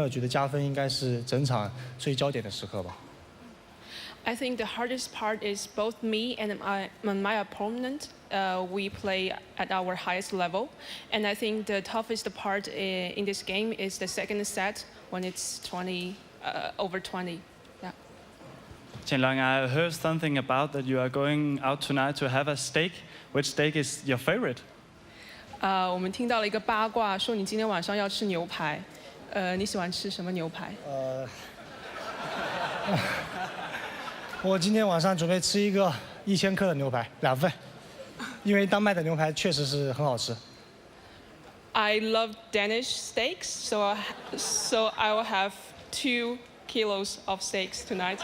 觉得加分应该是整场最焦点的时刻吧。I think the hardest part is both me and my opponent. We play at our highest level, and I think the toughest part in this game is the second set when it's 20 over 20. Yeah. Chen-Lang, I heard something about that you are going out tonight to have a steak. Which steak is your favorite? 我们听到了一个八卦，说你今天晚上要吃牛排。你喜欢吃什么牛排？我今天晚上准备吃一个1000克的牛排，2份，因为丹麦的牛排确实是很好吃。I love Danish steaks, so I will have 2 kilos of steaks tonight.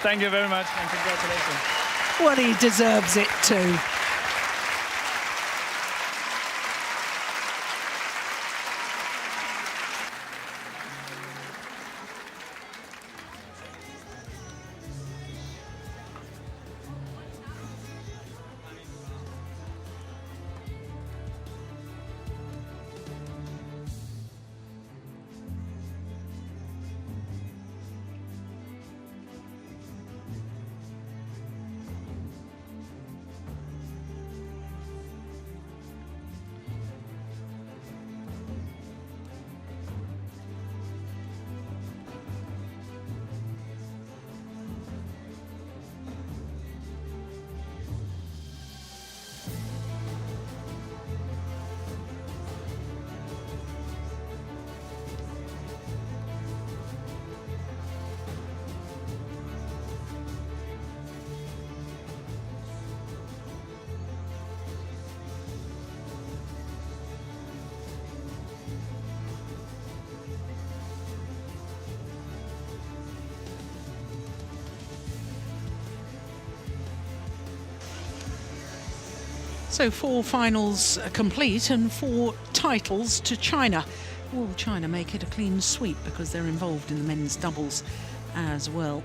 Thank you very much and congratulations. Well, he deserves it too. So 4 finals complete and 4 titles to China. Will China make it a clean sweep because they're involved in the men's doubles as well?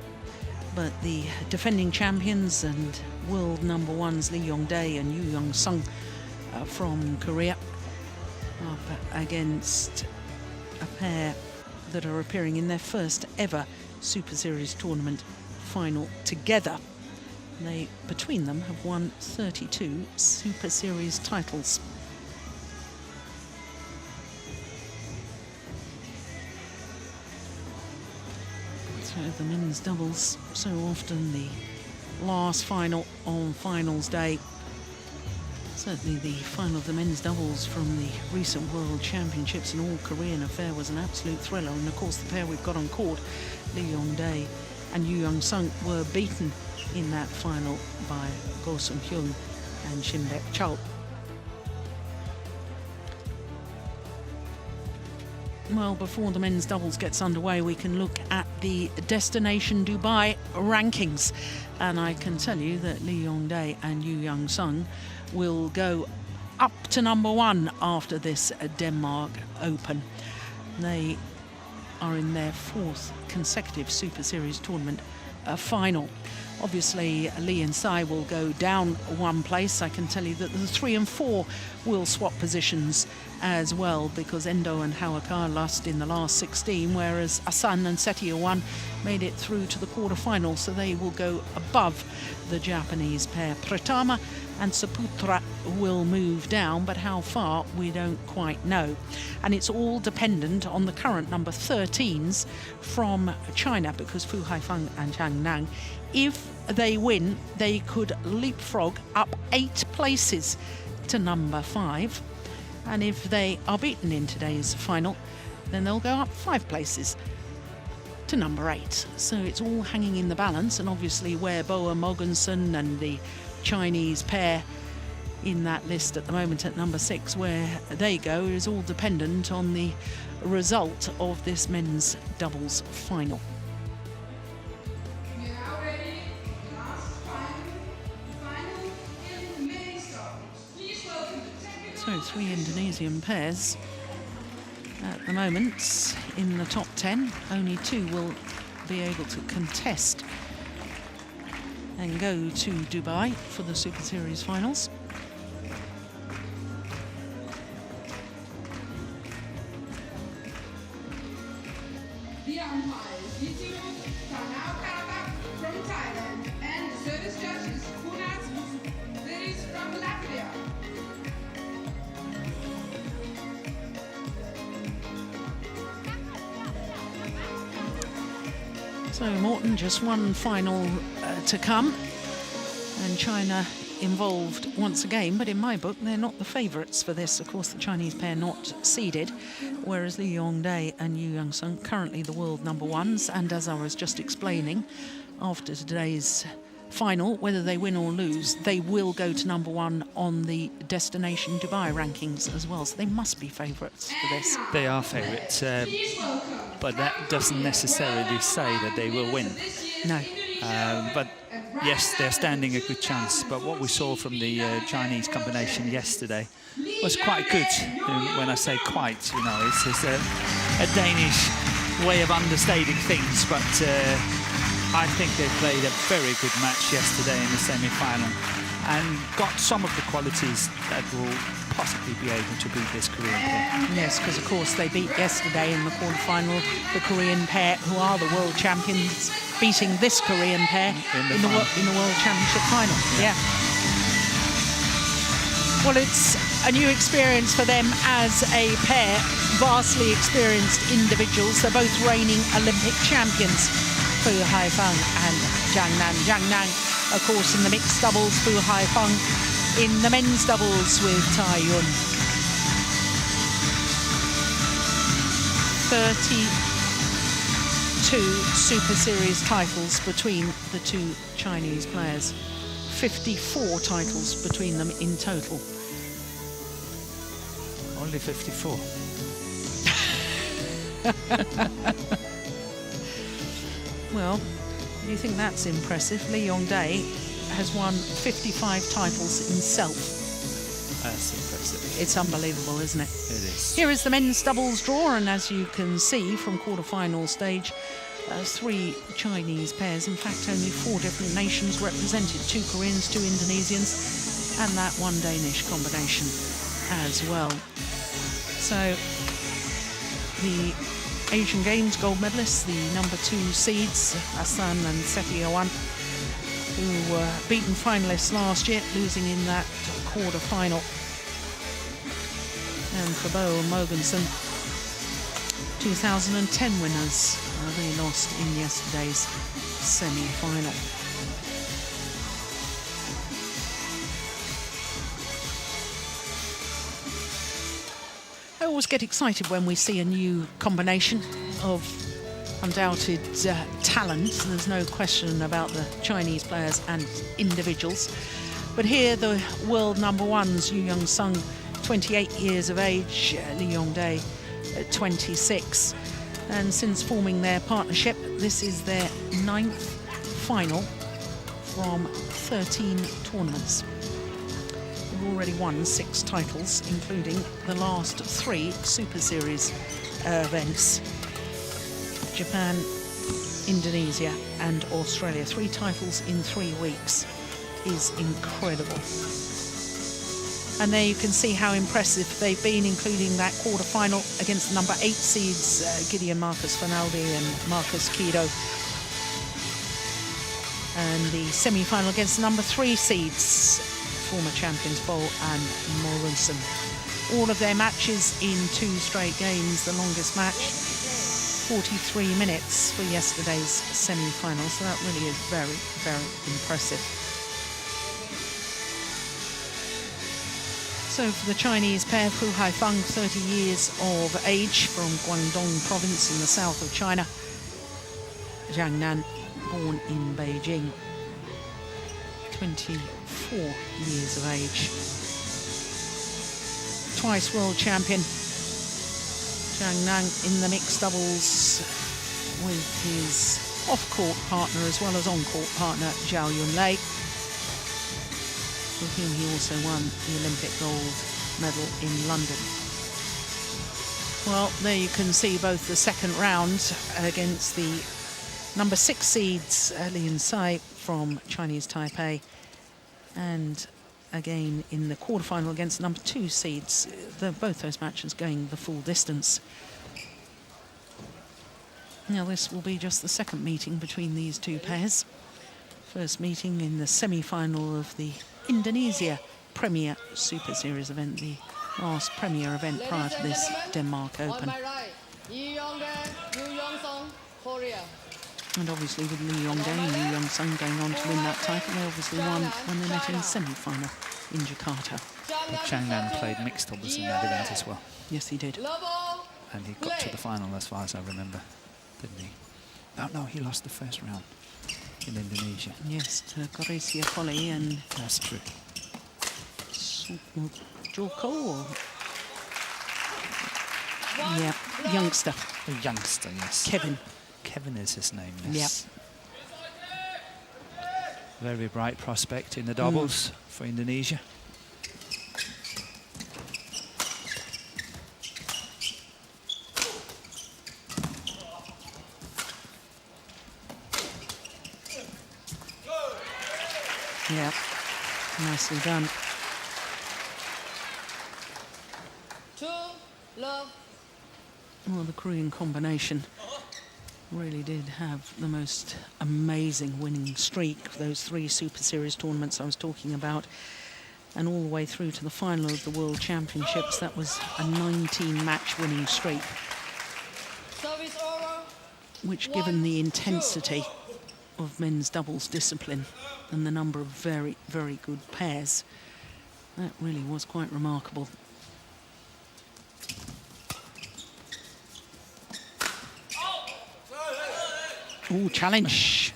But the defending champions and world number ones Lee Yong-dae and Yeon-seong from Korea up against a pair that are appearing in their first ever Super Series tournament final together. They, between them, have won 32 Super Series titles. So the men's doubles, so often the last final on finals day. Certainly the final of the men's doubles from the recent World Championships, an all-Korean affair, was an absolute thriller. And of course the pair we've got on court, Lee Yong-dae and Yeon-seong, were beaten in that final by Go Sung-hyun and Shin Baek-chul. Well, before the men's doubles gets underway, we can look at the Destination Dubai rankings. And I can tell you that Lee Yong-dae and Yeon-seong will go up to number 1 after this Denmark Open. They are in their 4th consecutive Super Series tournament final. Obviously, Lee and Tsai will go down 1 place. I can tell you that the 3 and 4 will swap positions as well, because Endo and Hawaka lost in the last 16, whereas Asan and Setiawan made it through to the quarterfinals, so they will go above the Japanese pair. Pratama and Saputra will move down, but how far we don't quite know. And it's all dependent on the current number 13s from China, because Fu Haifeng and Zhang Nan, if they win, they could leapfrog up 8 places to number 5. And if they are beaten in today's final, then they'll go up 5 places to number 8. So it's all hanging in the balance, and obviously where Boa Mogensen and the Chinese pair in that list at the moment at number 6, where they go, is all dependent on the result of this men's doubles final. So 3 Indonesian pairs at the moment in the top 10. Only 2 will be able to contest and go to Dubai for the Super Series finals. The umpires, Yitu Tanaka from Thailand, and service judges, Kunas Viris from Latvia. So Morton, just one final to come, and China involved once again, but in my book they're not the favourites for this. Of course, the Chinese pair not seeded, whereas Yong-dae and Yeon-seong currently the world number ones, and as I was just explaining, after today's final, whether they win or lose, they will go to number one on the Destination Dubai rankings as well, so they must be favourites for this. They are favourites, but that doesn't necessarily say that they will win. No. But yes, they're standing a good chance. But what we saw from the Chinese combination yesterday was quite good. When I say quite, you know, it's just a Danish way of understating things. But I think they played a very good match yesterday in the semi-final and got some of the qualities that will possibly be able to beat this Korean pair. Yes, because of course they beat yesterday in the quarterfinal the Korean pair, who are the world champions, beating this Korean pair in the World Championship final. Yeah. Well, it's a new experience for them as a pair, vastly experienced individuals. They're both reigning Olympic champions, Fu Haifeng and Zhang Nan. Zhang Nan, of course, in the mixed doubles, Fu Haifeng in the men's doubles with Tai Yun. 32 Super Series titles between the two Chinese players. 54 titles between them in total. Only 54. Well, do you think that's impressive? Yong-dae has won 55 titles himself. That's impressive. It's unbelievable, isn't it? It is. Here is the men's doubles draw, and as you can see from quarter-final stage, 3 Chinese pairs, in fact only 4 different nations represented, 2 Koreans, 2 Indonesians, and that 1 Danish combination as well. So the Asian Games gold medalists, the number 2 seeds, Hassan and Sepiowan, who were beaten finalists last year, losing in that quarter-final. And for Bo and Mogensen, 2010 winners, they lost in yesterday's semi-final. I always get excited when we see a new combination of undoubted talent. There's no question about the Chinese players and individuals. But here the world number ones, Yeon-seong, 28 years of age, Yong-dae, 26. And since forming their partnership, this is their 9th final from 13 tournaments. They've already won 6 titles, including the last 3 Super Series events. Japan, Indonesia and Australia. 3 titles in 3 weeks is incredible. And there you can see how impressive they've been, including that quarter-final against the number 8 seeds, Gideon Marcus Fernaldi and Marcus Kido. And the semi-final against the number 3 seeds, former champions Bo and Mogensen. All of their matches in 2 straight games, the longest match, 43 minutes for yesterday's semi-final. So that really is very, very impressive. So for the Chinese pair, Fu Haifeng, 30 years of age, from Guangdong province in the south of China. Zhang Nan, born in Beijing, 24 years of age. Twice world champion. Zhang Nan in the mixed doubles with his off-court partner as well as on-court partner, Zhao Yunlei, with whom he also won the Olympic gold medal in London. Well, there you can see both the second round against the number 6 seeds, Lin Sai from Chinese Taipei, and again in the quarterfinal against number 2 seeds. Both those matches going the full distance. Now this will be just the second meeting between these two pairs. First meeting in the semi-final of the Indonesia Premier Super Series event, the last Premier event prior to this Denmark Open. Yeon-dae, Yeon-seong, Korea. And obviously with Yong-dae and Yeon-seong going on to win that title, they obviously won when they met in the semi-final in Jakarta. Zhang played mixed doubles in that event as well. Yes, he did. And he got to the final as far as I remember, didn't he? No, he lost the first round in Indonesia. Yes, to Goresia Poli and... That's true. Joko. Yeah, youngster. A youngster, yes. Kevin. Kevin is his name, yes. Yep. Very bright prospect in the doubles for Indonesia. Yeah, nicely done. 2-love. Well, the Korean combination really did have the most amazing winning streak of those 3 Super Series tournaments I was talking about, and all the way through to the final of the World Championships. That was a 19-match winning streak, Service over. which, given the intensity of men's doubles discipline and the number of very, very good pairs, that really was quite remarkable. Oh, challenge.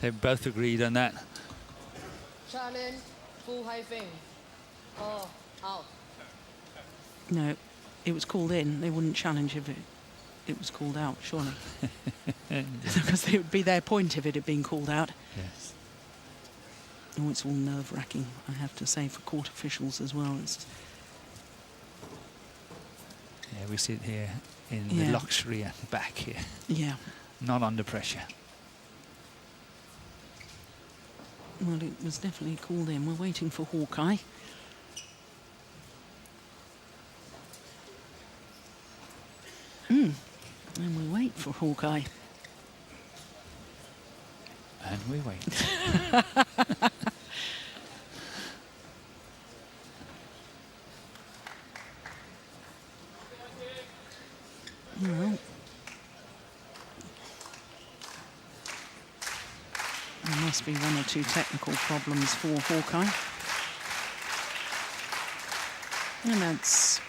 They both agreed on that. Challenge, full high fin. Oh, out. No, it was called in. They wouldn't challenge if it was called out, surely. Because it would be their point if it had been called out. Yes. Oh, it's all nerve-wracking, I have to say, for court officials as well. It's... Yeah, we sit here in the luxury at the back here. Yeah. Not under pressure. Well, it was definitely called in. We're waiting for Hawkeye. And we wait for Hawkeye. And we wait. Well, there must be 1 or 2 technical problems for Hawkeye. And that's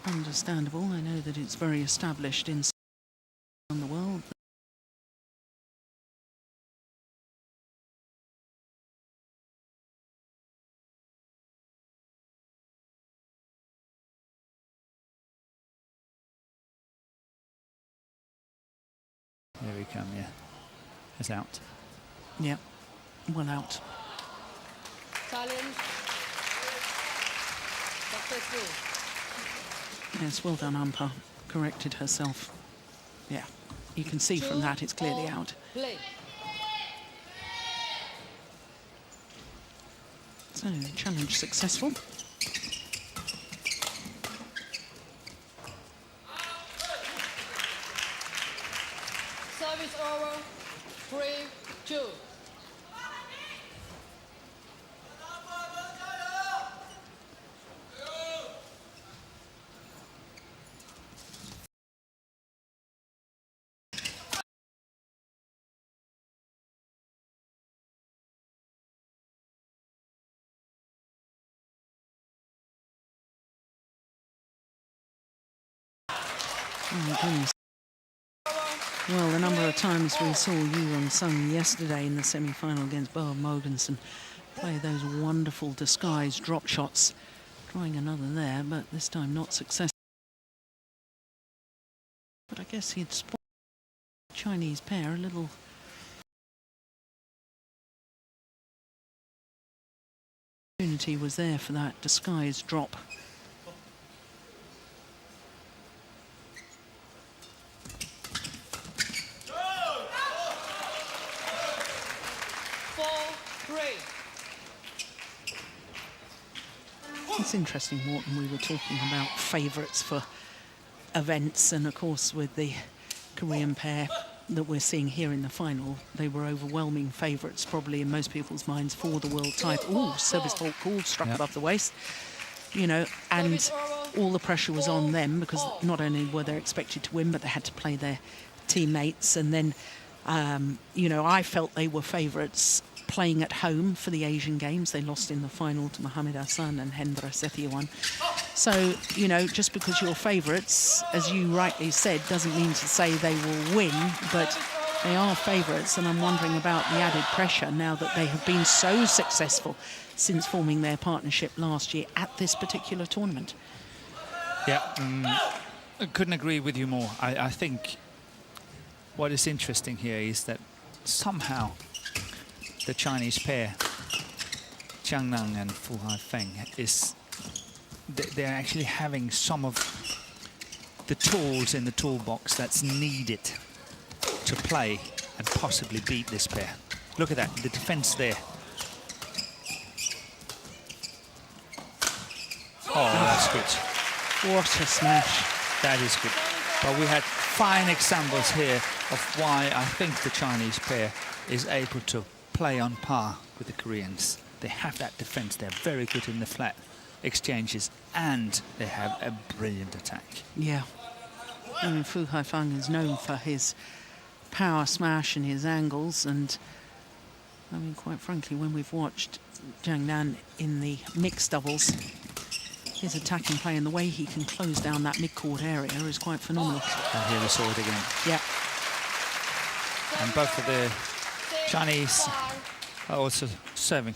understandable. I know that it's very established in the world. There we come, yeah. It's out. Yeah, well out. Challenge. Successful. Yes, well done, umpire. Corrected herself. Yeah, you can see from that it's clearly out. Play. So, challenge successful. Service over. 3-2. Oh my goodness. Well, the number of times we saw Yeon-seong yesterday in the semi-final against Boa Mogensen play those wonderful disguised drop shots. Trying another there, but this time not successful. But I guess he'd spotted the Chinese pair a little. Opportunity was there for that disguised drop. It's interesting, Morton, we were talking about favourites for events, and of course with the Korean pair that we're seeing here in the final, they were overwhelming favourites, probably in most people's minds, for the world title. Oh, service fault call, struck above the waist, you know, and all the pressure was on them because not only were they expected to win, but they had to play their teammates. And then, you know, I felt they were favourites playing at home for the Asian Games. They lost in the final to Mohamed Hassan and Hendra Setiawan. So, you know, just because you're favourites, as you rightly said, doesn't mean to say they will win, but they are favourites, and I'm wondering about the added pressure now that they have been so successful since forming their partnership last year at this particular tournament. Yeah, I couldn't agree with you more. I think what is interesting here is that somehow the Chinese pair, Zhang Nan and Fu Haifeng, they're actually having some of the tools in the toolbox that's needed to play and possibly beat this pair. Look at that, the defense there. Oh, that's good. What a smash. That is good. But we had fine examples here of why I think the Chinese pair is able to play on par with the Koreans. They have that defense. They're very good in the flat exchanges, and they have a brilliant attack. Yeah. I mean, Fu Haifeng is known for his power smash and his angles, and I mean, quite frankly, when we've watched Zhang Nan in the mixed doubles, his attacking play and the way he can close down that mid-court area is quite phenomenal. And here we saw it again. Yeah. And both of the Chinese are also serving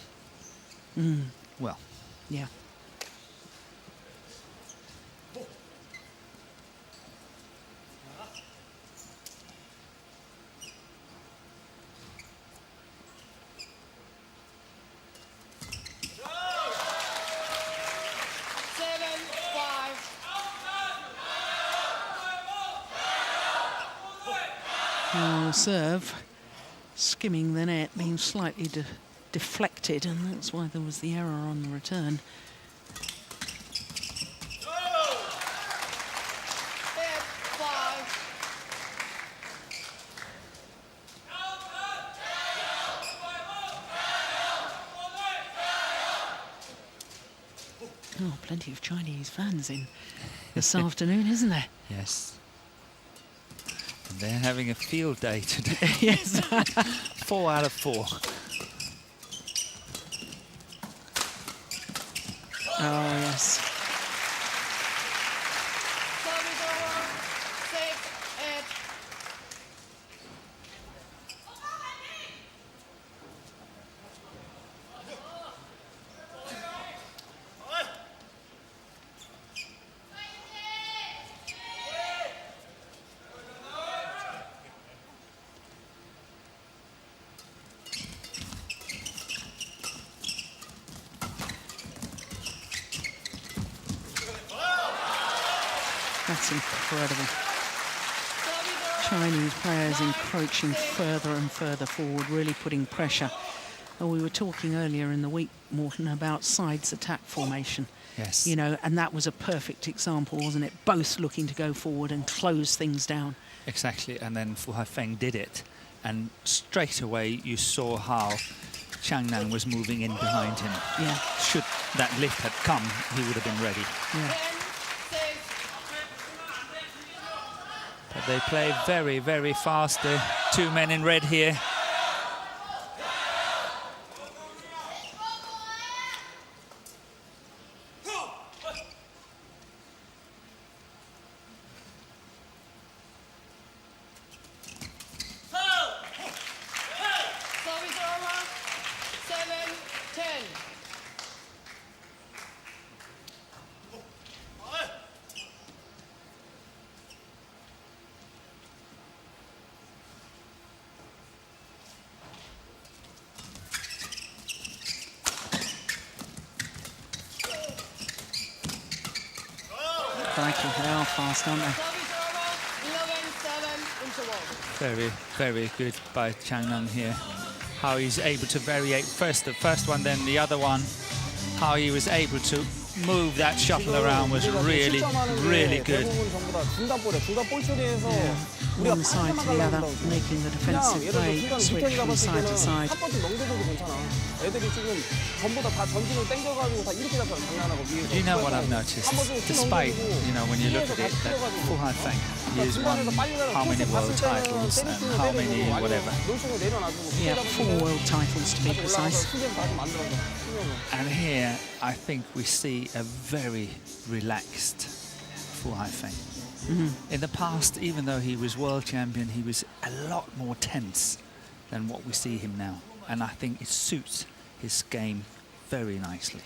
well. Yeah. Serve, skimming the net, being slightly deflected, and that's why there was the error on the return. Oh, plenty of Chinese fans in this afternoon, isn't there? Yes. And they're having a field day today. Yes. 4 out of 4. Oh, yes. That's incredible. Chinese players encroaching further and further forward, really putting pressure. And we were talking earlier in the week, Morten, about sides attack formation. Yes. You know, and that was a perfect example, wasn't it? Both looking to go forward and close things down. Exactly, and then Fu Haifeng did it. And straight away you saw how Zhang Nan was moving in behind him. Yeah. Should that lift had come, he would have been ready. Yeah. But they play very, very fast. The 2 men in red here. Crikey, they are fast, aren't they? Very, very good by Zhang Nan here. How he's able to variate first the first one, then the other one. How he was able to move that shuttle around was really, really good. One side to the other, making the defensive play switch from side to side. But you know what I've noticed? Despite, you know, when you look at it, that Fu Haifeng, he has won how many world titles and how many whatever. Yeah, 4 world titles to be precise. And here, I think we see a very relaxed Fu Haifeng. In the past, even though he was world champion, he was a lot more tense than what we see him now. And I think it suits his game very nicely.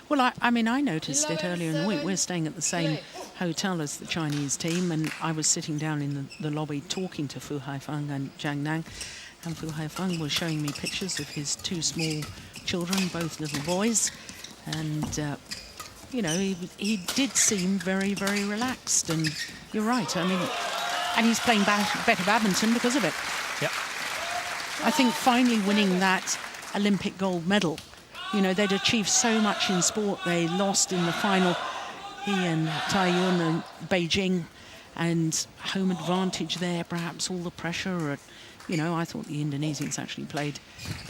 Well, I mean, I noticed it earlier in the week. We're staying at the same hotel as the Chinese team, and I was sitting down in the lobby talking to Fu Haifeng and Zhang, and Fu Haifeng was showing me pictures of his 2 small children, both little boys, and you know, he did seem very, very relaxed, and you're right. I mean, and he's playing better badminton because of it. Yep. I think finally winning that Olympic gold medal, you know, they'd achieved so much in sport. They lost in the final, he and Taiyun and Beijing, and home advantage there, perhaps all the pressure. You know, I thought the Indonesians actually played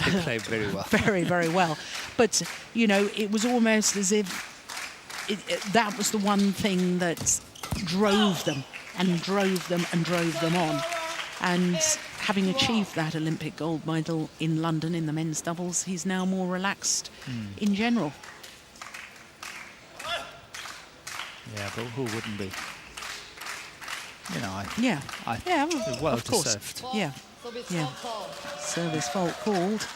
They played very well. very, very well. But, you know, it was almost as if that was the one thing that drove them and drove them and drove them on. And having achieved that Olympic gold medal in London in the men's doubles, he's now more relaxed in general. Yeah, but who wouldn't be? You know, well of course. deserved. Yeah, yeah. Service fault called.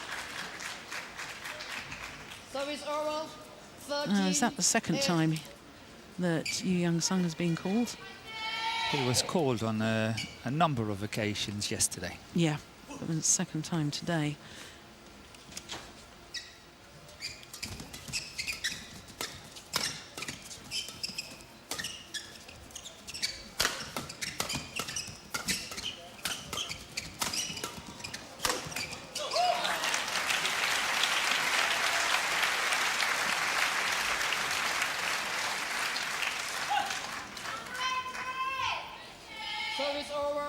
Service over. 13. Is that the second time that Yeon-seong has been called? He was called on a number of occasions yesterday. Yeah, it was the second time today. Service over.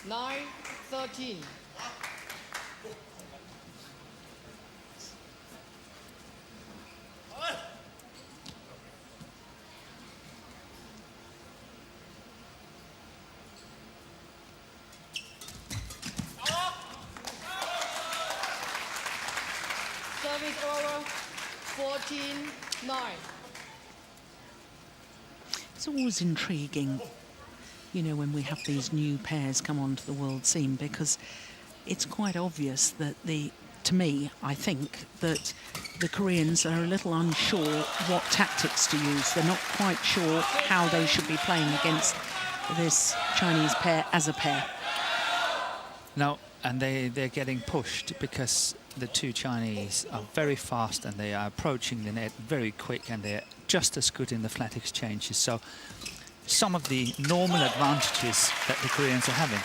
9-13. Service over. 14-9. It's always intriguing, you know, when we have these new pairs come onto the world scene, because it's quite obvious that to me, I think that the Koreans are a little unsure what tactics to use. They're not quite sure how they should be playing against this Chinese pair as a pair. No, and they're getting pushed because the 2 Chinese are very fast and they are approaching the net very quick, and they're just as good in the flat exchanges. So some of the normal advantages that the Koreans are having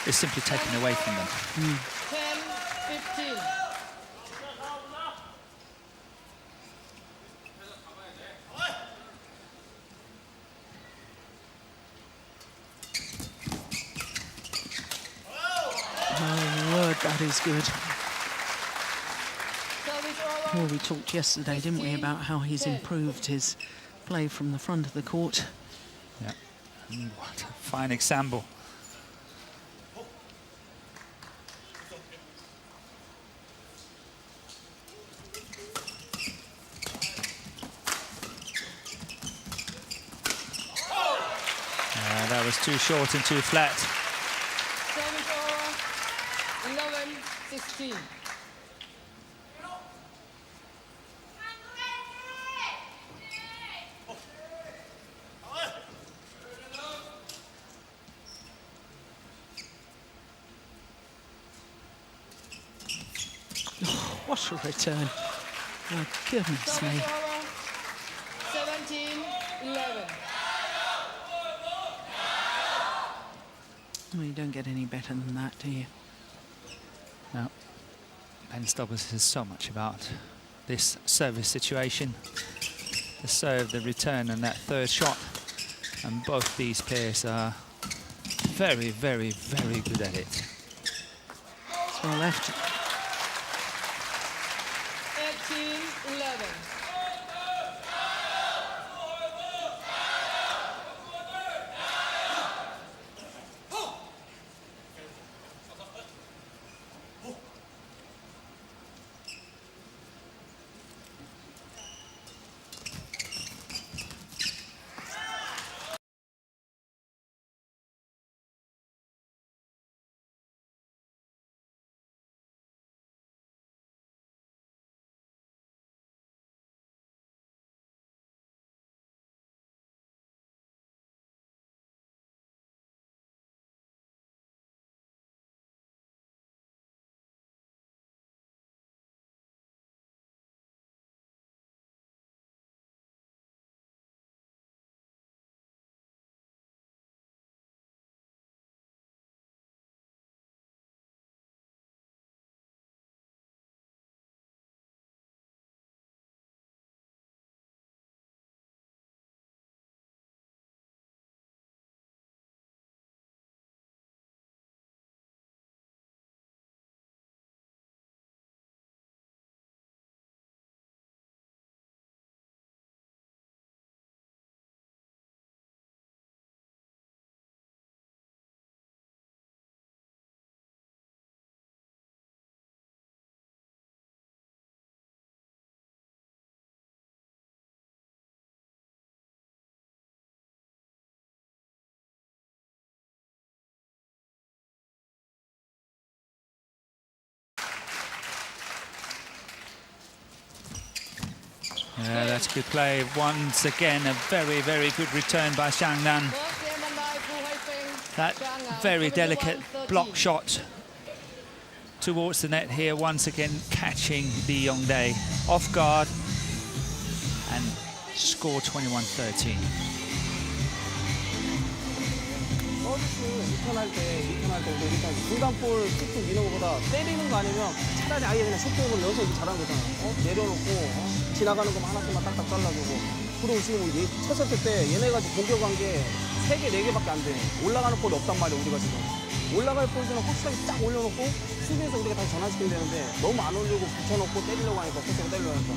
is simply taken away from them. 10-15. My word, that is good. Service over. Well, we talked yesterday, didn't we, about how he's improved his play from the front of the court. Yeah. What a fine example. That was too short and too flat. Service over. 11-16. What a return. My goodness me. 17-11. Well, you don't get any better than that, do you? No. men's doubles is so much about this service situation. The serve, the return, and that third shot. And both these pairs are very, very, very good at it. It's well left. 18-11. Yeah, that's good play. Once again, a very, very good return by Zhang. That very delicate block shot towards the net here, once again catching the Yong-dae off guard and score 21-13. 서비스 리턴할 때 일단 중간볼 툭툭 미는 것보다 때리는 거 아니면 차라리 아예 그냥 속공을 넣어서 이렇게 잘한 거잖아. 내려놓고 지나가는 거만 하나씩만 딱딱 잘라주고. 그리고 지금 첫 세트 때 얘네가 지금 공격한 게 3개, 4개밖에 안 돼. 올라가는 볼이 없단 말이야, 우리가 지금. 올라갈 볼들은 확실하게 딱 올려놓고 수비에서 우리가 다시 전환시키면 되는데 너무 안 올리고 붙여놓고 때리려고 하니까 코스가 때리려고 하니까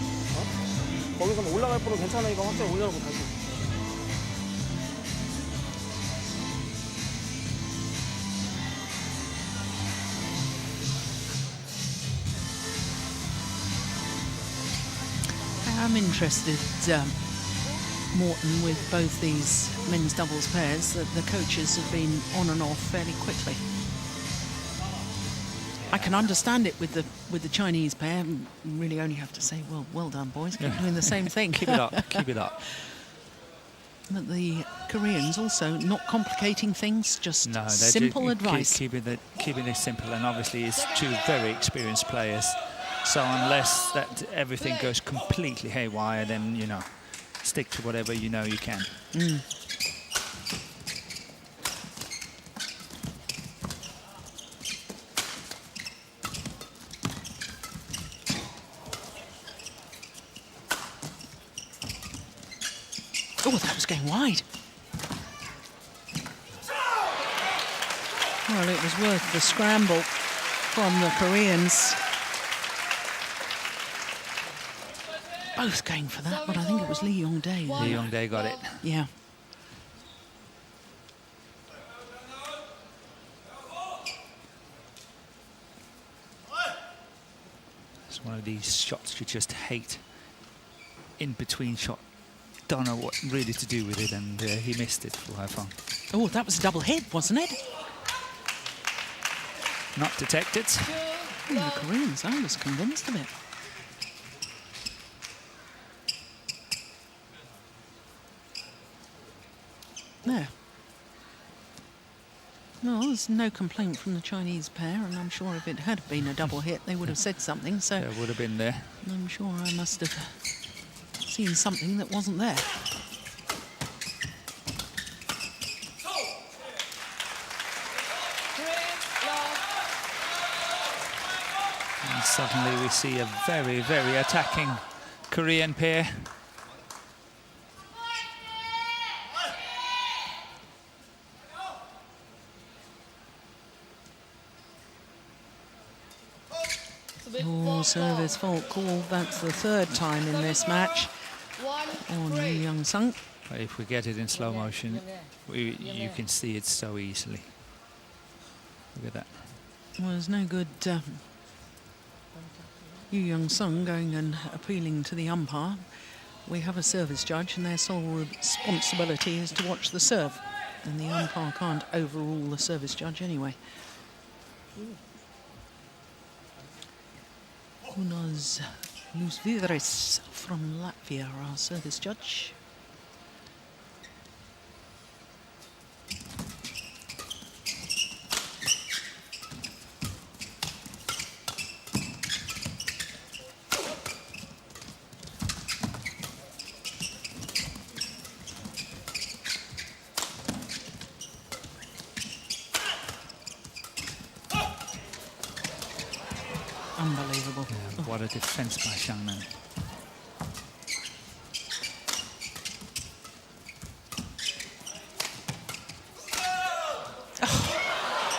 거기서 뭐 올라갈 볼은 괜찮으니까 확실히 올려놓고 다시. I'm interested, Morton, with both these men's doubles pairs, that the coaches have been on and off fairly quickly. I can understand it with the Chinese pair. Really only have to say, well done, boys. Keep doing the same thing. Keep it up, keep it up. But the Koreans also not complicating things, just simple advice. Keeping it simple, and obviously it's two very experienced players. So unless that everything goes completely haywire, then, you know, stick to whatever you know you can. Oh, that was going wide. Well, it was worth the scramble from the Koreans. Both going for that, but I think it was Yong-dae. Yong-dae got it. Yeah. It's one of these shots you just hate. In between shot. Don't know what really to do with it, and he missed it for Haifeng. Oh, that was a double hit, wasn't it? Not detected. The Koreans, I was convinced of it. There. No, there's no complaint from the Chinese pair, and I'm sure if it had been a double hit, they would have said something. So There would have been there. I'm sure I must have seen something that wasn't there. Suddenly we see a very, very attacking Korean pair. Oh, service fault called. That's the third time in this match on Yeon-seong. But if we get it in slow motion, you can see it so easily. Look at that. Well, there's no good Yeon-seong going and appealing to the umpire. We have a service judge and their sole responsibility is to watch the serve. And the umpire can't overrule the service judge anyway. Unas Luzvidres from Latvia, our service judge. Unbelievable. Yeah, what a defense by Zhang.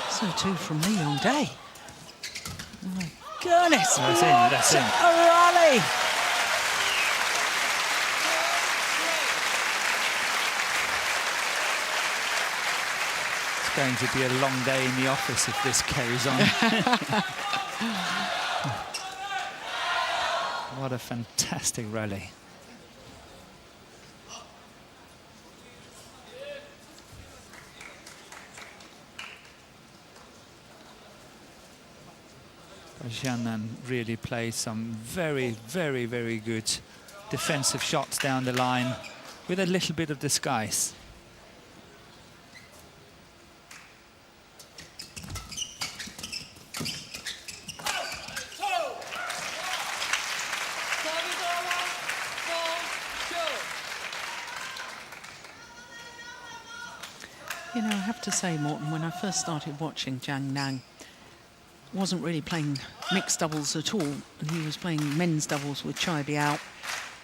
So too from Yong-dae. My goodness. That's in, that's in. A rally. It's going to be a long day in the office if this carries on. What a fantastic rally. Zhang really plays some very, very, very good defensive shots down the line with a little bit of disguise. You know, I have to say, Morten, when I first started watching Zhang, wasn't really playing mixed doubles at all, and he was playing men's doubles with Chai Biao.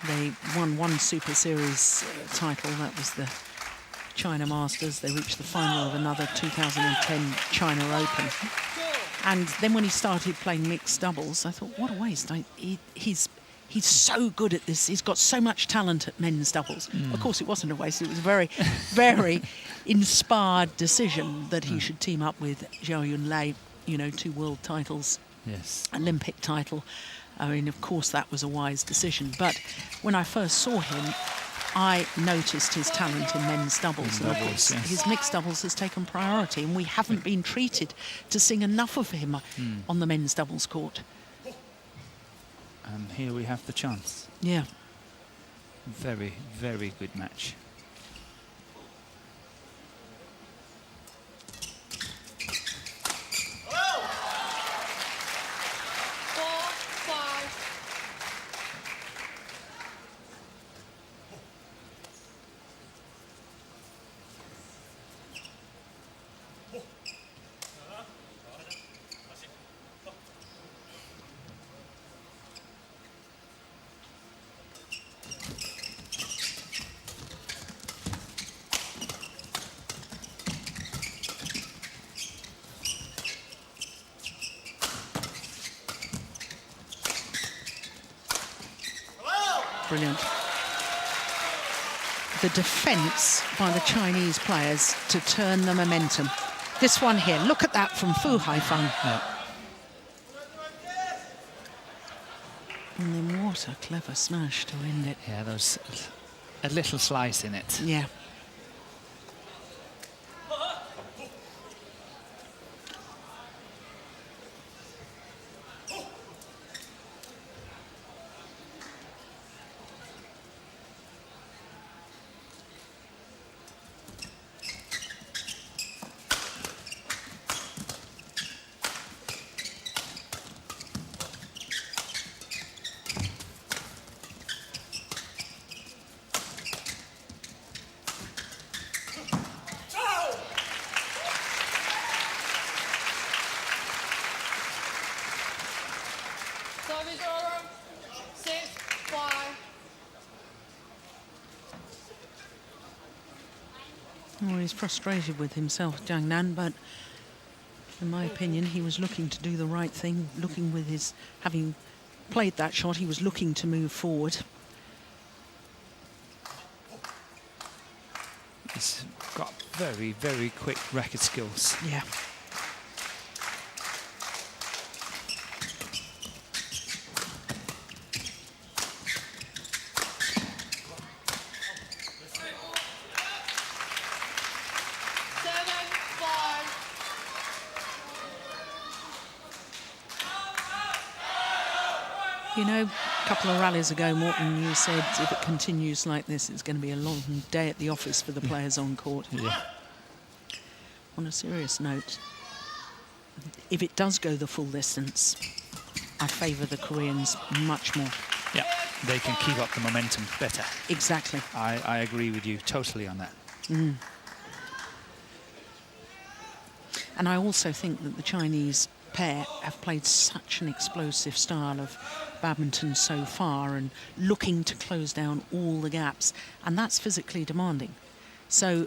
They won one Super Series title, that was the China Masters. They reached the final of another 2010 China Open. And then when he started playing mixed doubles, I thought, what a waste. He's so good at this. He's got so much talent at men's doubles. Of course, it wasn't a waste. It was a very, very inspired decision that he should team up with Zhao Yunlei, you know, 2 world titles, Yes. Olympic title. I mean, of course, that was a wise decision. But when I first saw him, I noticed his talent in men's doubles. And of course, yes. his mixed doubles has taken priority, and we haven't been treated to sing enough of him on the men's doubles court. And here we have the chance. Yeah. Very, very good match. Brilliant. The defence by the Chinese players to turn the momentum. This one here, look at that from Fu Haifeng. Yeah. And then what a clever smash to end it. Yeah, there's a little slice in it. Yeah. Well, he's frustrated with himself, Zhang Nan, but in my opinion, he was looking to do the right thing, looking with his, having played that shot, he was looking to move forward. He's got very, very quick racket skills. Yeah. You know, a couple of rallies ago, Morten, you said if it continues like this, it's going to be a long day at the office for the players on court. Yeah. On a serious note, if it does go the full distance, I favour the Koreans much more. Yeah, they can keep up the momentum better. Exactly. I agree with you totally on that. Mm. And I also think that the Chinese pair have played such an explosive style of badminton so far and looking to close down all the gaps, and that's physically demanding. So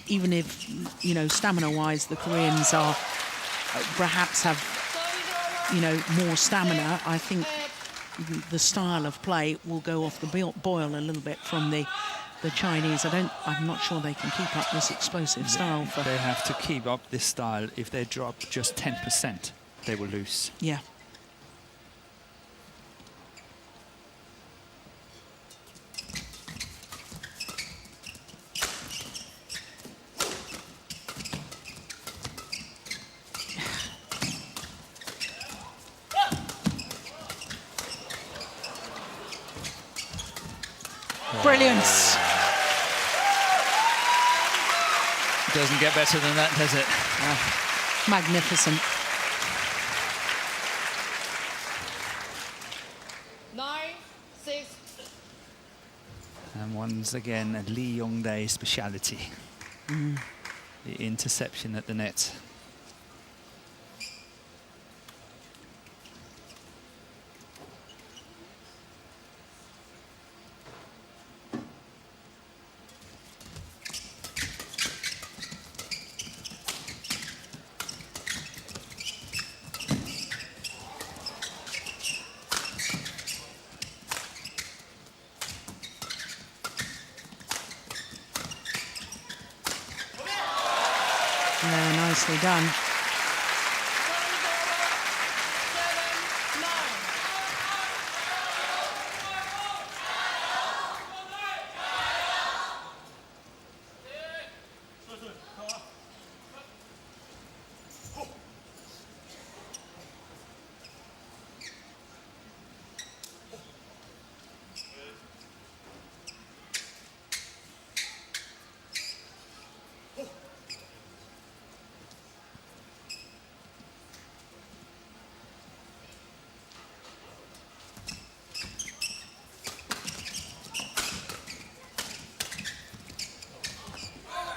even if, you know, stamina-wise, the Koreans are perhaps have, you know, more stamina, I think the style of play will go off the boil a little bit from the Chinese. I'm not sure they can keep up this explosive style. They have to keep up this style. If they drop just 10%, they will lose. Yeah. Brilliance. Doesn't get better than that, does it? Magnificent. 9-6. And once again, a Lee Yong-dae speciality. The interception at the net. Yeah, nicely done.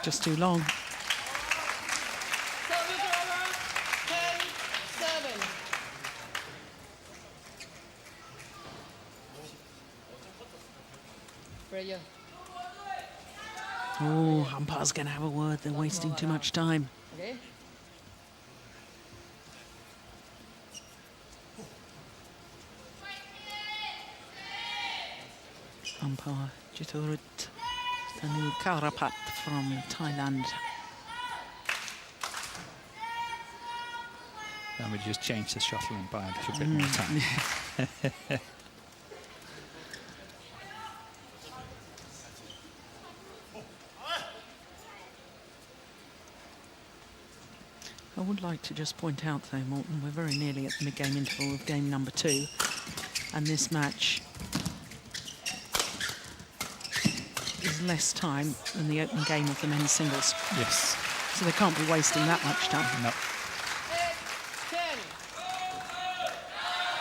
Just too long. Service over. 10-7. Prayer. Oh, umpire's going to have a word. They're wasting too much time. Okay. Umpire Jiturut Thanu Karapat from Thailand. And we just change the shuttle and buy a little bit more time. I would like to just point out, though, Morten, we're very nearly at the mid-game interval of game number 2, and this match is less time than the opening game of the men's singles. Yes. So they can't be wasting that much time. No. 10.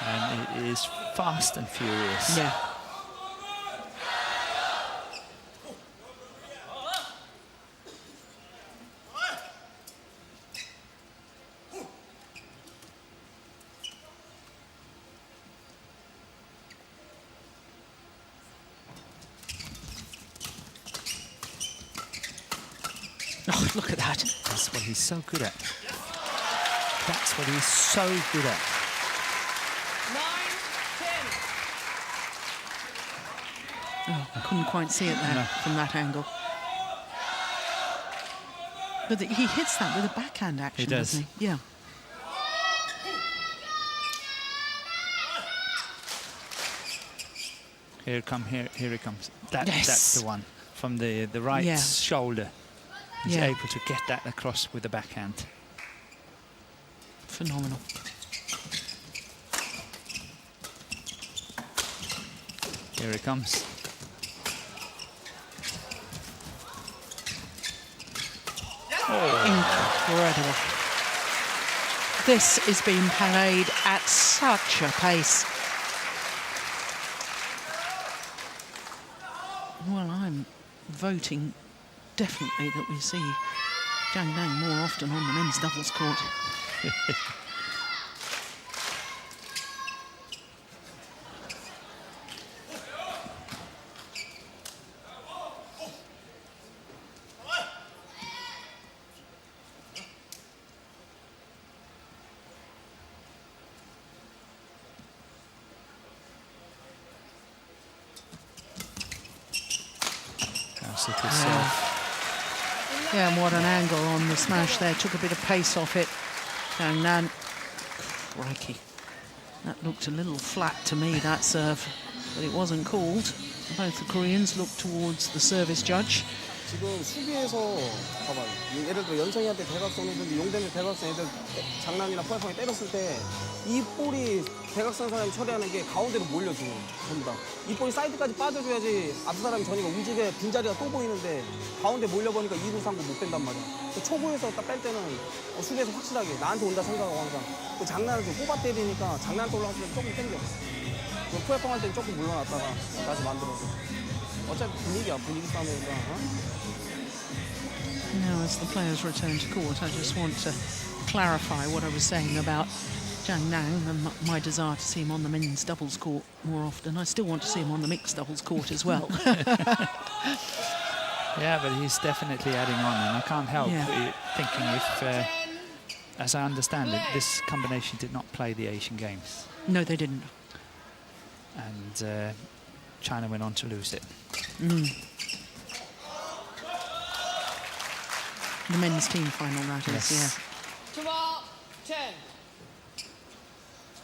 And it is fast and furious. Yeah. Oh, look at that. That's what he's so good at. That's what he's so good at. 9-10. Oh, I couldn't quite see it there from that angle. But he hits that with a backhand action, He does. doesn't he? Yeah. Here he comes. Yes. That's the one from the right Yeah. shoulder. He's Yeah. able to get that across with the backhand. Phenomenal. Here he comes. Incredible. This is being played at such a pace. Well, I'm voting definitely that we see Zhang more often on the men's doubles court. Yeah, and what an angle on the smash there. Took a bit of pace off it. Zhang. Crikey. That looked a little flat to me, that serve. But it wasn't called. Both the Koreans looked towards the service judge. 지금 수비에서 봐봐. 예를 들어 연성이한테 대각선이든 용대는 대각선 애들 장난이나 포에펑에 때렸을 때 이 볼이 대각선 사람이 처리하는 게 가운데로 몰려 지금 전부 다. 이 볼이 사이드까지 빠져줘야지 앞 사람이 전이가 움직여 빈자리가 또 보이는데 가운데 몰려보니까 2루 3루 못 뺀단 말이야. 초보에서 딱 뺄 때는 수비에서 확실하게 나한테 온다 생각하고 항상 그 장난을 좀 뽑아 때리니까 장난도 올라갈 때 조금 땡겨. 포에펑 할 때는 조금 물러났다가 다시 만들어서. 어차피 분위기야, 분위기 싸움이니까. Now, as the players return to court, I just want to clarify what I was saying about Zhang and my desire to see him on the men's doubles court more often. I still want to see him on the mixed doubles court as well. Yeah, but he's definitely adding on, and I can't help thinking if, as I understand it, this combination did not play the Asian Games. No, they didn't. And China went on to lose it. The men's team final, that is, Yes. 12-10.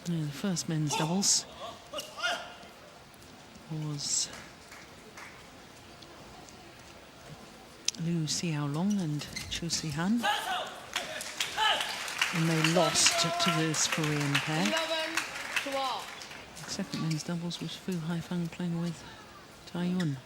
The first men's doubles was Liu Xiaolong and Chu Sihan. And they lost to this Korean pair. 11-12. The second men's doubles was Fu Haifeng playing with Taiyuan.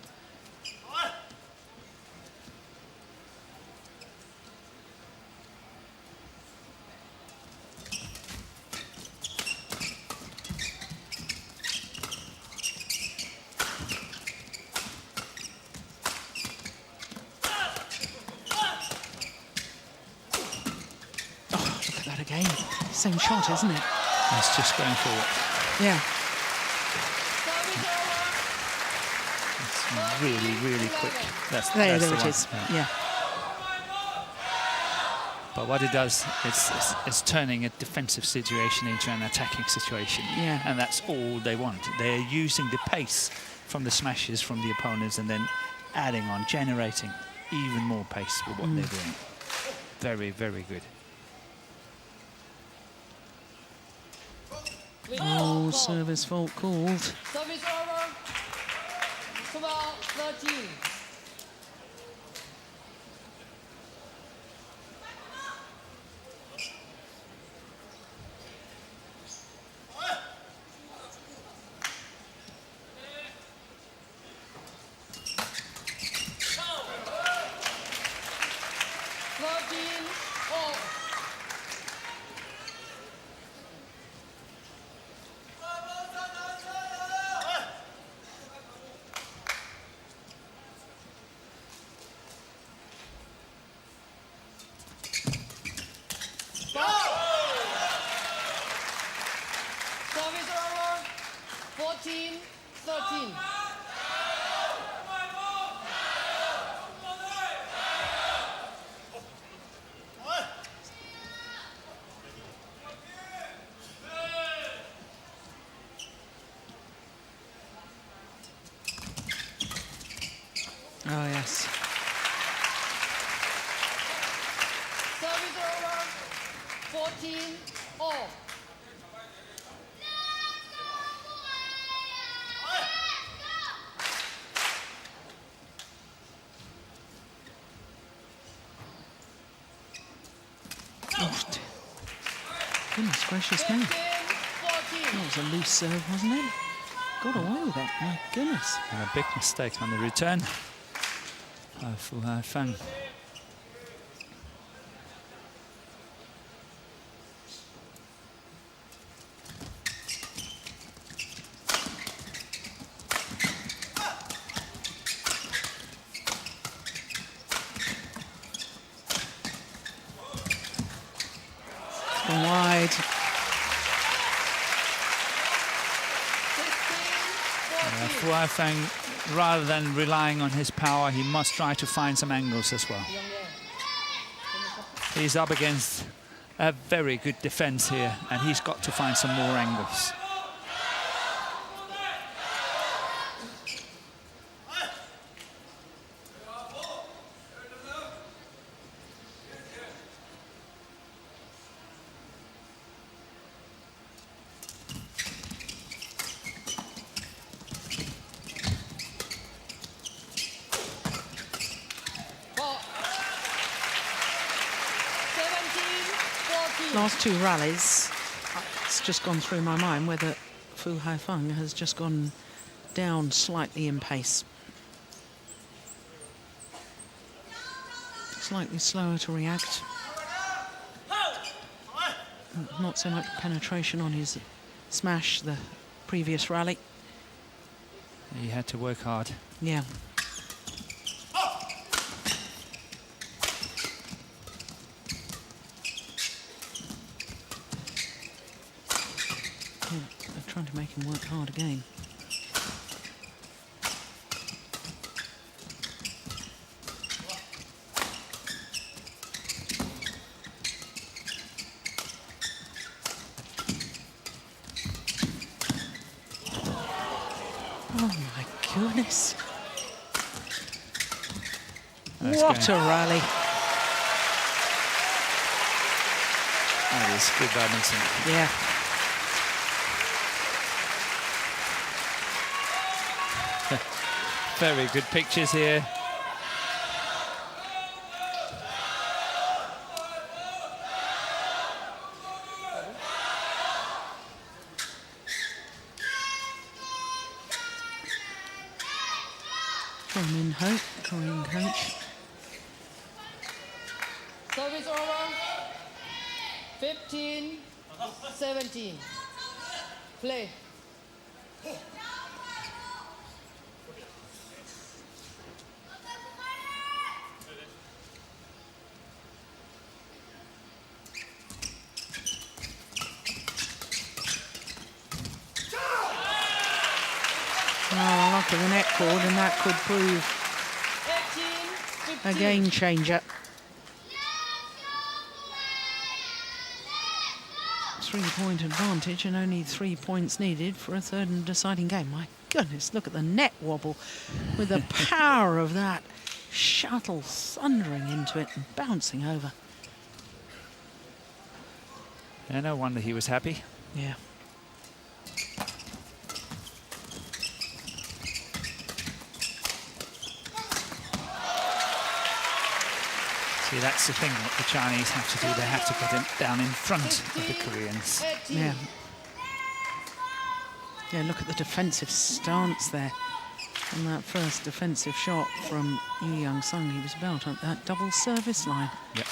Again, same shot, isn't it? It's just going forward. Yeah. It's really, really quick. That's There the it one. is. Yeah. But what it does is it's turning a defensive situation into an attacking situation. Yeah. And that's all they want. They're using the pace from the smashes from the opponents and then adding on, generating even more pace with what they're doing. Very, very good. Oh, service fault called. Service over. 12-13. Service over. 14-13. Oh, yes. Service over. 14-all. Oh, goodness gracious me. 15-14. That was a loose serve, wasn't it? Got away with it, my goodness. And a big mistake on the return by Fu Haifeng. Gone wide. Fu Haifeng, rather than relying on his power, he must try to find some angles as well. He's up against a very good defense here, and he's got to find some more angles. Last two rallies, it's just gone through my mind whether Fu Haifeng has just gone down slightly in pace. Slightly slower to react. Not so much penetration on his smash the previous rally. He had to work hard. Yeah. They're trying to make him work hard again. Oh my goodness. What a rally. That is good badminton. Yeah. Very good pictures here. From in hope, Korean coach. Service over. 15-17. Play. Oh, luck of the net cord, and that could prove 18-15. a game changer. 3-point advantage and only 3 points needed for a third and deciding game. My goodness, look at the net wobble with the power of that shuttle thundering into it and bouncing over. Yeah, no wonder he was happy. Yeah. See, that's the thing that the Chinese have to do. They have to get it down in front of the Koreans. 18. Yeah. Yeah, look at the defensive stance there. And that first defensive shot from Yeon-seong, he was about at that double service line. Yep.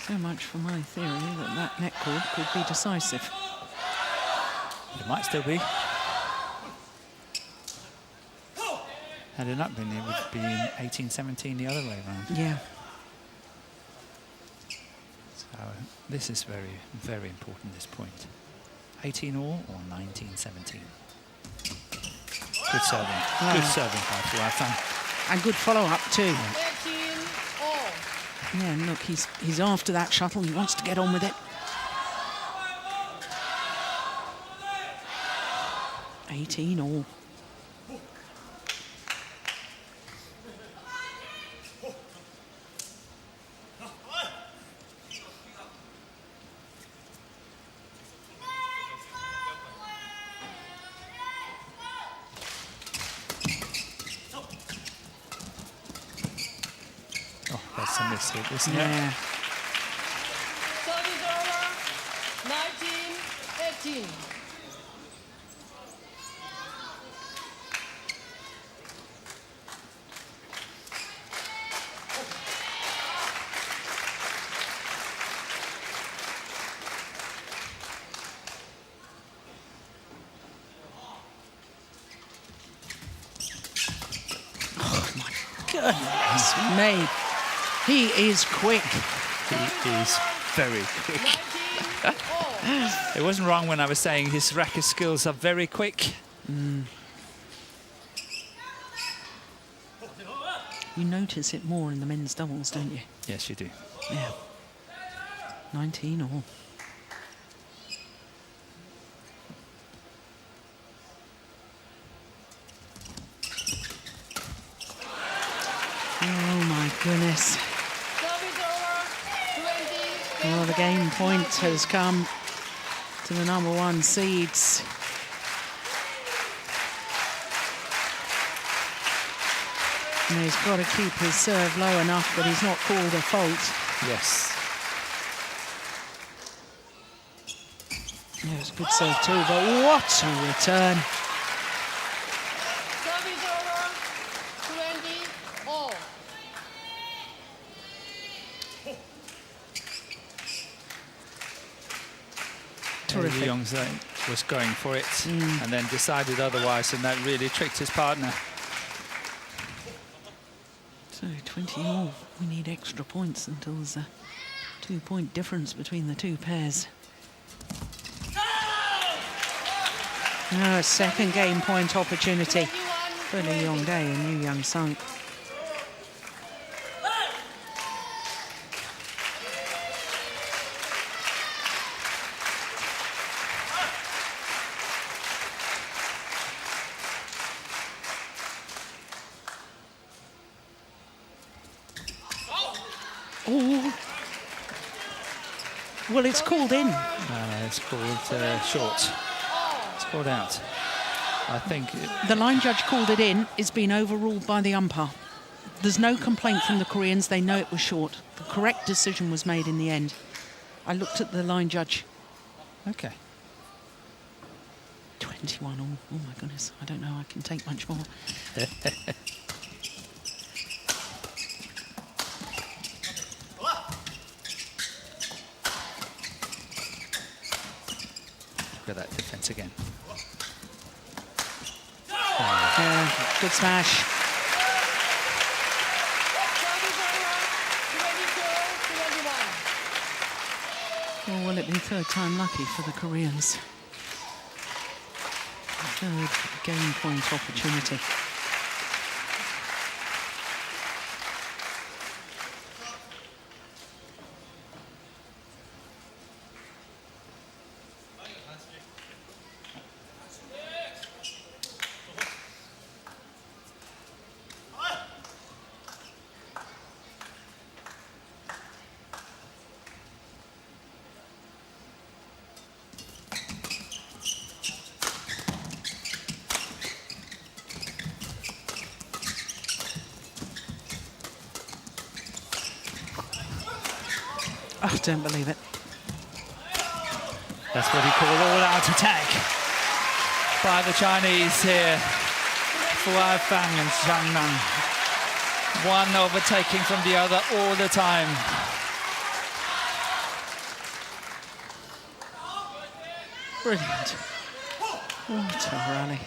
So much for my theory that that net cord could be decisive. It might still be. Had it not been, it would be 18-17 the other way around. Yeah. So this is very, very important, this point. 18-all or 19-17? Good serving. Good serving by Fu Weifang. And good follow-up too. 18 all. Yeah, and look, he's after that shuttle. He wants to get on with it. 18 all. Oh, that's a miss hit, isn't it? Yeah. Service over. 19-18. Goodness me. He is quick. He is very quick. 19 all. It wasn't wrong when I was saying his racket skills are very quick. You notice it more in the men's doubles, don't you? Yes, you do. Yeah. 19 all. Oh my goodness. Service over. 20. Well, the game point has come to the number one seeds. And he's got to keep his serve low enough that he's not called a fault. Yes. Yeah, it was a good serve too, but what a return. Service over. 20 all. Terrific. Yeon-seong was going for it and then decided otherwise, and that really tricked his partner. So 20 all. We need extra points until there's a 2-point difference between the two pairs. Second game point opportunity for Lee Yong-dae and Yeon-seong. Oh. Well, it's called in. It's called short. It's called out. I think The line judge called it in. It's been overruled by the umpire. There's no complaint from the Koreans. They know it was short. The correct decision was made in the end. I looked at the line judge. okay. 21 all. Oh my goodness. I don't know. I can take much more. Look at that defense again. Good smash. Service over. 22-21. Or will it be third time lucky for the Koreans? Third game point opportunity. Oh, don't believe it. That's what he called all-out attack by the Chinese here. Fu Weifang and Zhang. One overtaking from the other all the time. Brilliant. What a rally.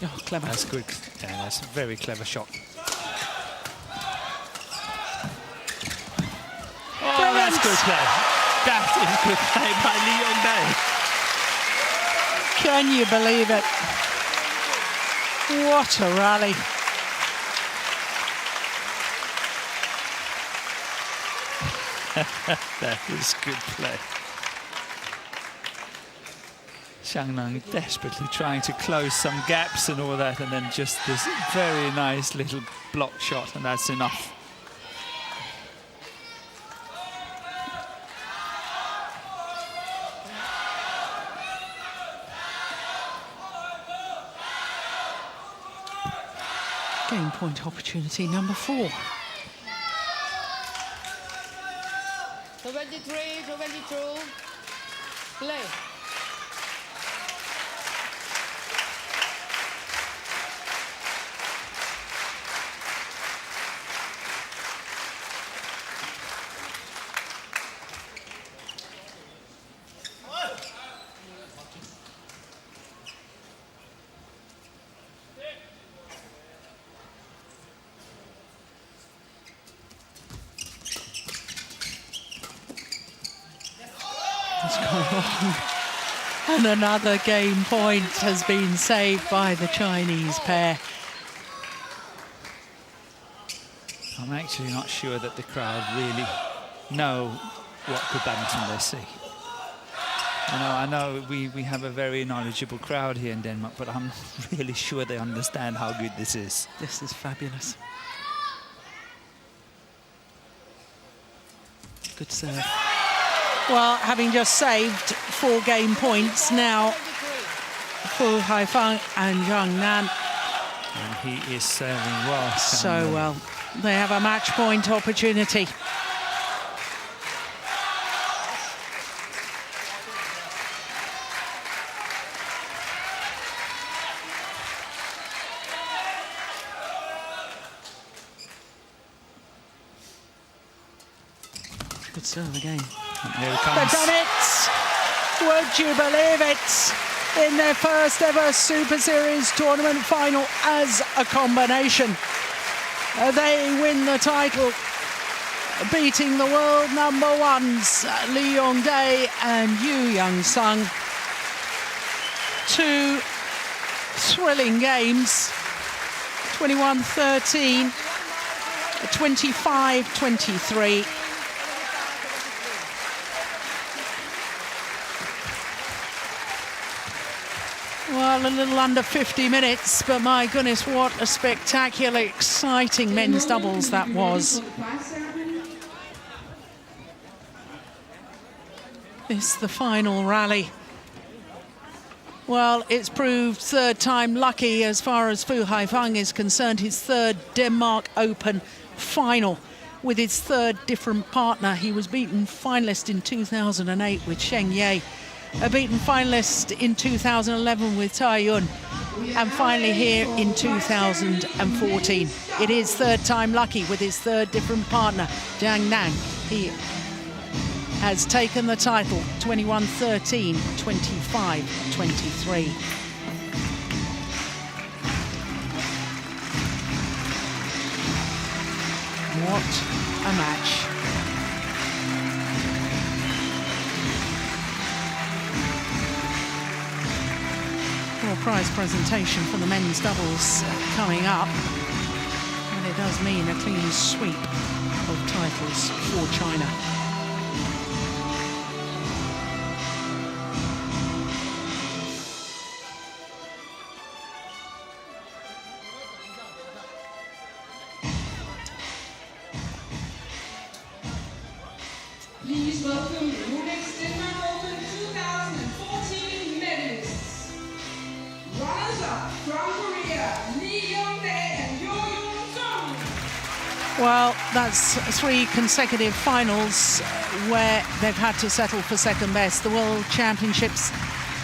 Oh, clever. That's good. Yeah, that's a very clever shot. Oh, that's good play. That is good play by Yeon-dae. Can you believe it? What a rally. That is good play. Zhang desperately trying to close some gaps and all that, and then just this very nice little block shot, and that's enough. Game point opportunity number 4. 23, 22. Play. And another game point has been saved by the Chinese pair. I'm actually not sure that the crowd really know what good badminton they see. I know we have a very knowledgeable crowd here in Denmark, but I'm really sure they understand how good this is. This is fabulous. Good serve. Well, having just saved 4 game points now, Fu Haifeng and Zhang Nan. And he is serving well. So well. They have a match point opportunity. Good serve again. And here it comes. They've done it! Would you believe it? In their first ever Super Series tournament final as a combination. They win the title, beating the world #1s, Yong-dae and Yeon-seong. 2 thrilling games, 21-13, 25-23. Well, a little under 50 minutes, but my goodness, what a spectacular, exciting men's doubles that was. It's the final rally. Well, it's proved third time lucky as far as Fu Haifeng is concerned, his 3rd Denmark Open final with his 3rd different partner. He was beaten finalist in 2008 with Sheng Ye, a beaten finalist in 2011 with Tai Yun, and finally here in 2014. It is 3rd time lucky with his 3rd different partner, Zhang Nan. He has taken the title, 21-13, 25-23. What a match. Prize presentation for the men's doubles coming up, and it does mean a clean sweep of titles for China. Please welcome YONEX Denmark Open 2014 medalists. Runners-up from Korea, Yong-dae and Yeon-seong. Well, that's 3 consecutive finals where they've had to settle for second best. The World Championships,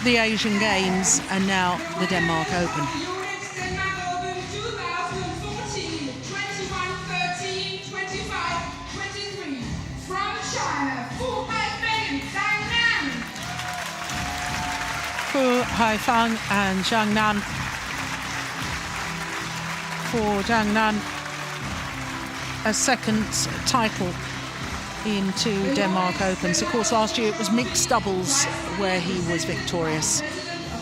the Asian Games, and now the Denmark Open. YONEX Denmark Open 2014, 21-13, 25-23. From China, Fu Haifeng, Zhang Nan. Fu Haifeng and Zhang Nan for Zhang a second title into Denmark Opens. Of course, last year it was mixed doubles where he was victorious.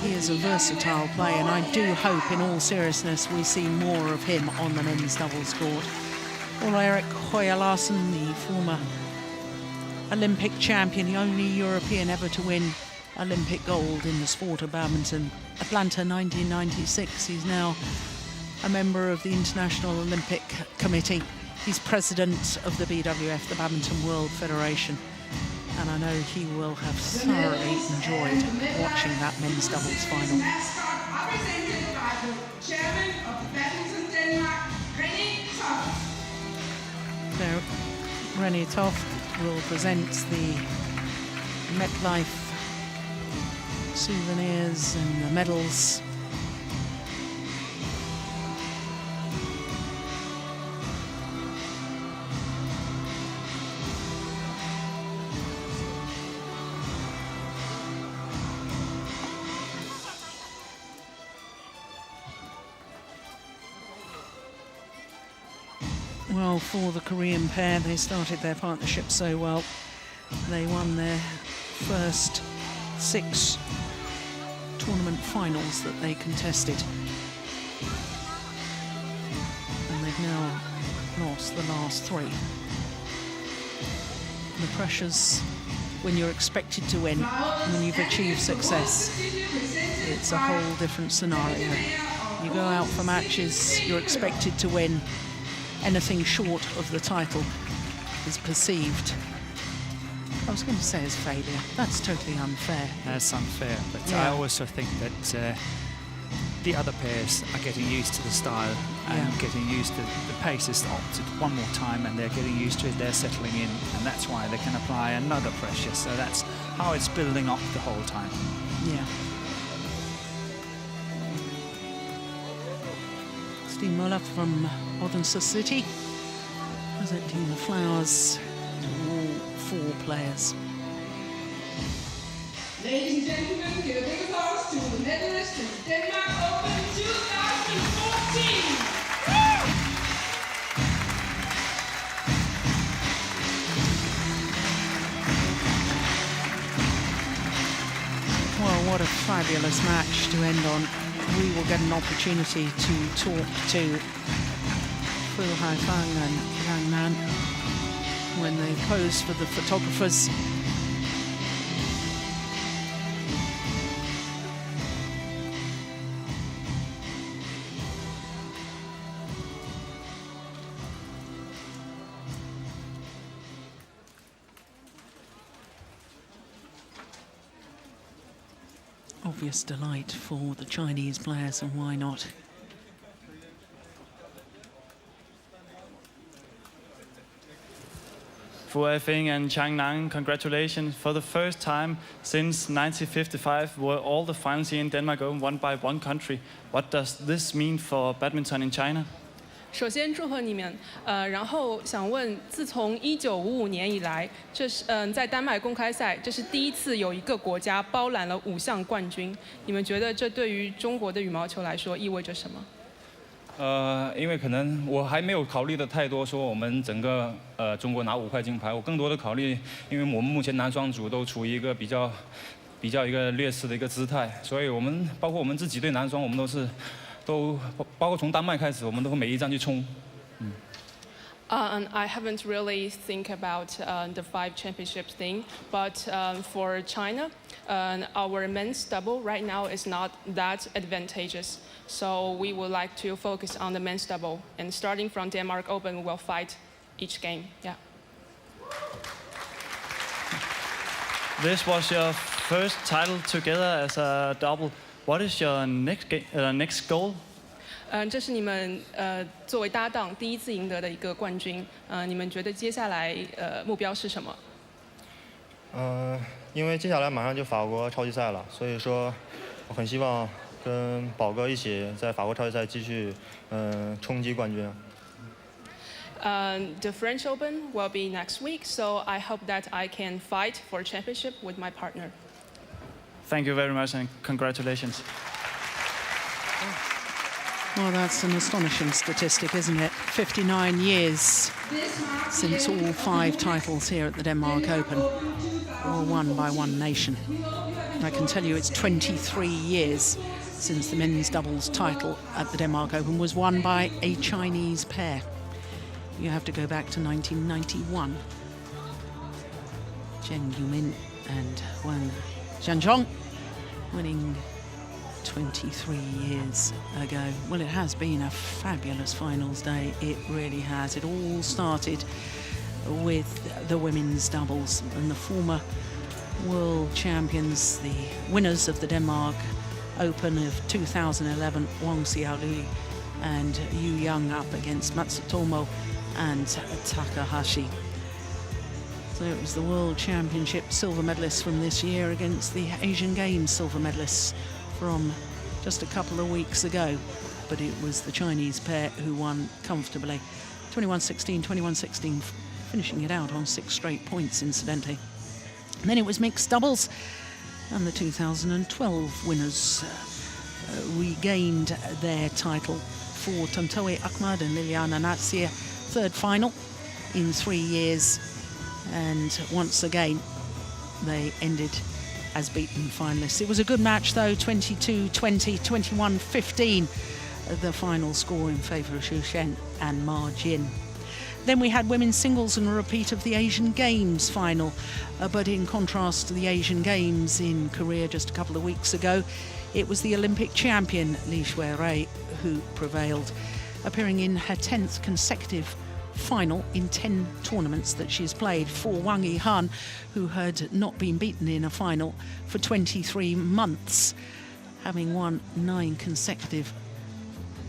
He is a versatile player, and I do hope, in all seriousness, we see more of him on the men's doubles court. Ole Erik Høyer Larsen, the former Olympic champion, the only European ever to win Olympic gold in the sport of badminton. Atlanta 1996. He's now a member of the International Olympic Committee. He's president of the BWF, the Badminton World Federation. And I know he will have thoroughly enjoyed watching that men's doubles final. Represented by the chairman of the Badminton Denmark, René Toft. There, René Toft will present the MetLife souvenirs and the medals. Well, for the Korean pair, they started their partnership so well. They won their first 6 tournament finals that they contested. And they've now lost the last 3. The pressures when you're expected to win, when you've achieved success, it's a whole different scenario. You go out for matches, you're expected to win. Anything short of the title is perceived, I was going to say, as failure. That's totally unfair. That's unfair, but Yeah. I also think that the other pairs are getting used to the style and getting used to the pace is opted one more time, and they're getting used to it, they're settling in, and that's why they can apply another pressure. So that's how it's building up the whole time. Yeah. Steve Muller from Odense City, presenting the flowers to all 4 players. Ladies and gentlemen, give a big applause to the medalist in Denmark Open 2014. Well, what a fabulous match to end on. We will get an opportunity to talk to Phil Haifang and Zhang Nan when they pose for the photographers. Obvious delight for the Chinese players, and why not? Fu Weifeng and Zhang Nan, congratulations. For the first time since 1955, were all the finals here in Denmark Open won by one country. What does this mean for badminton in China? 首先祝贺你们，然后想问，自从1955年以来，这是在丹麦公开赛，这是第一次有一个国家包揽了5项冠军。你们觉得这对于中国的羽毛球来说意味着什么？因为可能我还没有考虑的太多，说我们整个中国拿5块金牌，我更多的考虑，因为我们目前男双组都处于一个比较一个劣势的一个姿态，所以我们包括我们自己对男双，我们都包括从丹麦开始，我们都会每一站去冲。And I haven't really think about the 5 championships thing, but for China, our men's double right now is not that advantageous. So we would like to focus on the men's double, and starting from Denmark Open, we'll fight each game. Yeah. This was your first title together as a double. What is your next goal? 这是你们作为搭档第一次赢得的一个冠军。你们觉得接下来目标是什么？因为接下来马上就法国超级赛了，所以说我很希望跟宝哥一起在法国超级赛继续冲击冠军。The French Open will be next week, so I hope that I can fight for a championship with my partner. Thank you very much and congratulations. Well, that's an astonishing statistic, isn't it? 59 years since all 5 titles here at the Denmark Open were won by one nation. I can tell you it's 23 years since the men's doubles title at the Denmark Open was won by a Chinese pair. You have to go back to 1991. Chen Yumin and Wang Zhang winning 23 years ago. Well, it has been a fabulous finals day. It really has. It all started with the women's doubles and the former world champions, the winners of the Denmark Open of 2011, Wang Xiaoli and Yu Yang up against Matsutomo and Takahashi. So it was the World Championship silver medalists from this year against the Asian Games silver medalists from just a couple of weeks ago. But it was the Chinese pair who won comfortably. 21-16, 21-16, finishing it out on 6 straight points, incidentally. And then it was mixed doubles, and the 2012 winners regained their title for Tontowi Ahmad and Liliana Natsir. 3rd final in 3 years, and once again they ended as beaten finalists. It was a good match though, 22-20, 21-15, the final score in favour of CHN and Ma Jin. Then we had women's singles and a repeat of the Asian Games final, but in contrast to the Asian Games in Korea just a couple of weeks ago, it was the Olympic champion Li Shui-rui who prevailed, appearing in her 10th consecutive final in 10 tournaments that she's played for Wang Yihan, who had not been beaten in a final for 23 months, having won 9 consecutive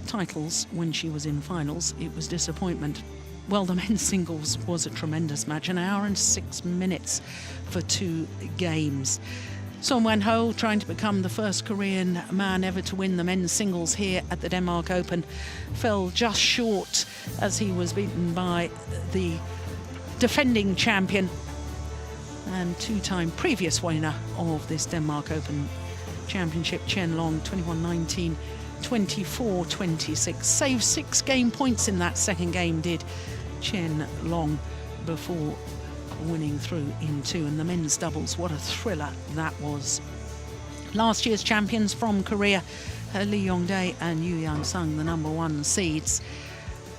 titles when she was in finals. It was disappointment. Well, the men's singles was a tremendous match, 1 hour and 6 minutes for 2 games. Son Wen-ho, trying to become the first Korean man ever to win the men's singles here at the Denmark Open, fell just short as he was beaten by the defending champion and 2-time previous winner of this Denmark Open Championship, Chen Long, 21-19, 24-26. Saved 6 game points in that 2nd game, did Chen Long, before winning through in 2. And the men's doubles, what a thriller that was. Last year's champions from Korea, Lee Yong-dae and Yeon-seong, the #1 seeds,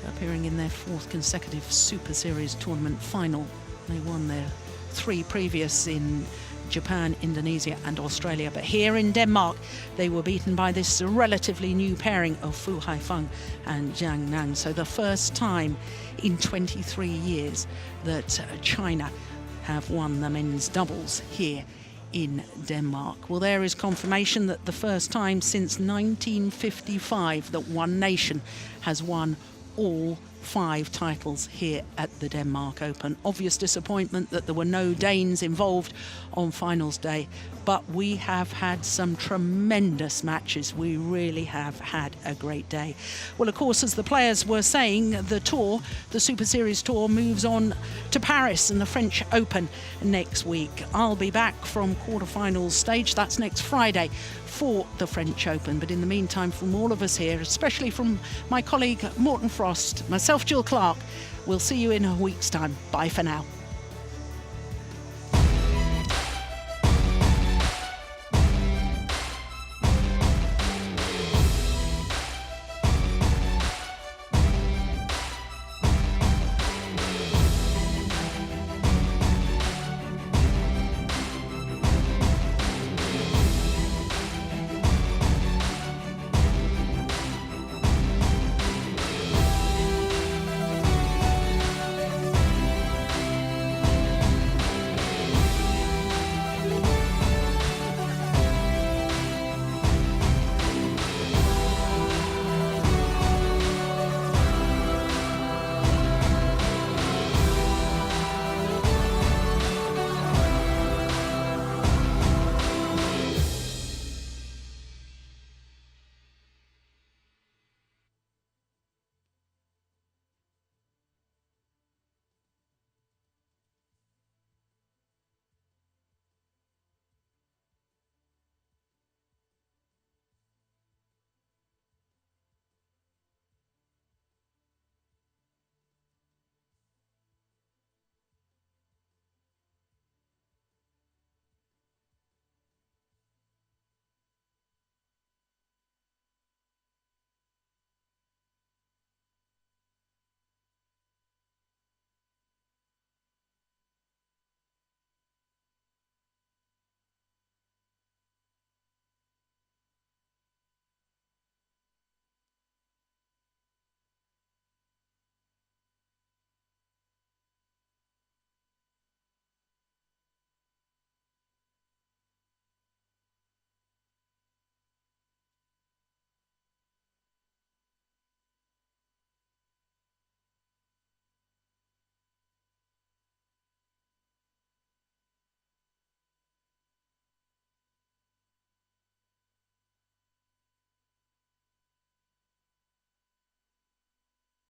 appearing in their 4th consecutive Super Series tournament final. They won their 3 previous in Japan, Indonesia and Australia, but here in Denmark they were beaten by this relatively new pairing of Fu Haifeng and Zhang Nan. So the first time in 23 years that China have won the men's doubles here in Denmark. Well, there is confirmation that the first time since 1955 that one nation has won all 5 titles here at the Denmark Open. Obvious disappointment that there were no Danes involved on finals day, but we have had some tremendous matches. We really have had a great day. Well, of course, as the players were saying, the tour, the Super Series tour, moves on to Paris and the French Open next week. I'll be back from quarterfinals stage, that's next Friday, for the French Open. But in the meantime, from all of us here, especially from my colleague Morten Frost, myself, Jill Clark, we'll see you in a week's time. Bye for now.